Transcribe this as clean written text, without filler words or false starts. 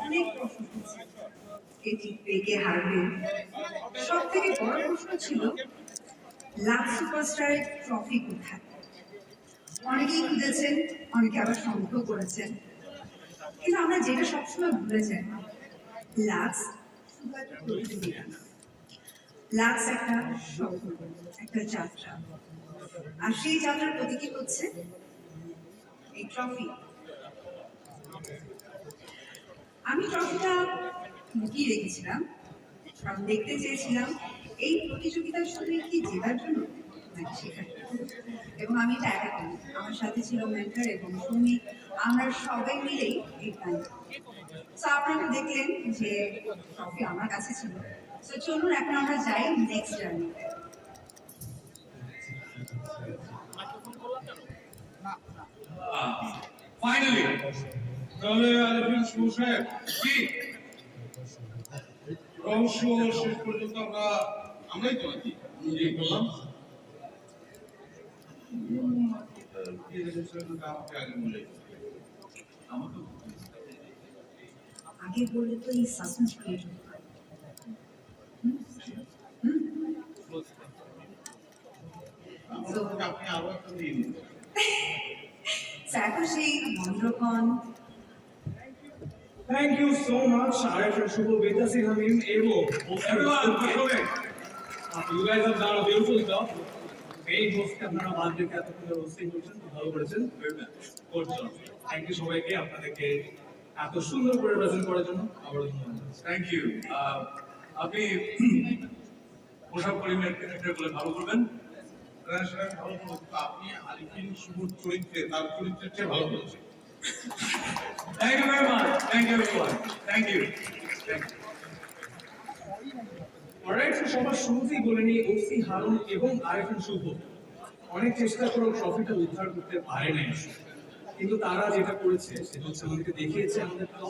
অনেক প্রশ্ন করছে কে জিতবে কে হারবে। সব থেকে বড় প্রশ্ন ছিল লাক্স সুপারস্টারের ট্রফি কোথায়। অনেকেই খুঁজেছেন, অনেকে আবার সন্দেহ করেছেন, কিন্তু আমরা যেটা সবসময় ভুলে যাই, লাক্স শুধু একটা প্রতিযোগিতা না, লাক্স একটা সফর, একটা যাত্রা। আর সেই যাত্রার প্রতীকী হচ্ছে এই ট্রফি। আমি ট্রফিটা লুকিয়ে রেখেছিলাম, কারণ দেখতে চেয়েছিলাম এই প্রতিযোগিতার শুধু কি জেতার জন্য নাকি শেখার জন্য। এবং আমি এটা একা করি, আমার সাথে ছিল মেন্টর এবং সৌমিক, আমরা সবাই মিলেই এই প্ল্যান। তো আপনারা দেখলেন যে ট্রফি আমার কাছে ছিল। তো চলুন এখন আমরা যাই নেক্সট জার্নিতে। ফাইনালি তাহলে আলিফিন শুভ সাহেব কি রহস্য শেষ পর্যন্ত আমরাই তো নাকি নিজেই করলাম। আগে বললে তো এই সাসপেন্স ক্রিয়েট হতো। আপনি আরো একটা দিয়ে দিন। এখন সেই মন্দ্রকন। Thank you so much, Arif and Shubho, Vedasi Hamim, Evo. Everyone, You guys have done a beautiful job. Very host আপনারা বাদ রেখে এতক্ষণ হোস্টিং করছেন, ভালো করেছেন। Good job. Thank you সবাইকে আপনাদেরকে এত সুন্দর করে প্রেজেন্ট করার জন্য আবারও ধন্যবাদ। Thank you. আপনি পোশাক পরিমাণ ক্যারেক্টার গুলো ভালো করবেন। ভালো করবেন, আপনি আলিফিন শুভর চরিত্রে তার চরিত্রের চেয়ে ভালো করেছেন। Thank you very much. Thank you everyone. Thank you. Alright, সবার শুরুতেই বলে নিই, ওসি হারুন এবং আরিফিন শুভ অনেক চেষ্টা করেও ট্রফিটা উদ্ধার করতে পারে নাই, কিন্তু তারা যেটা করেছে সেটা হচ্ছে আমাদেরকে দেখিয়েছে আমাদের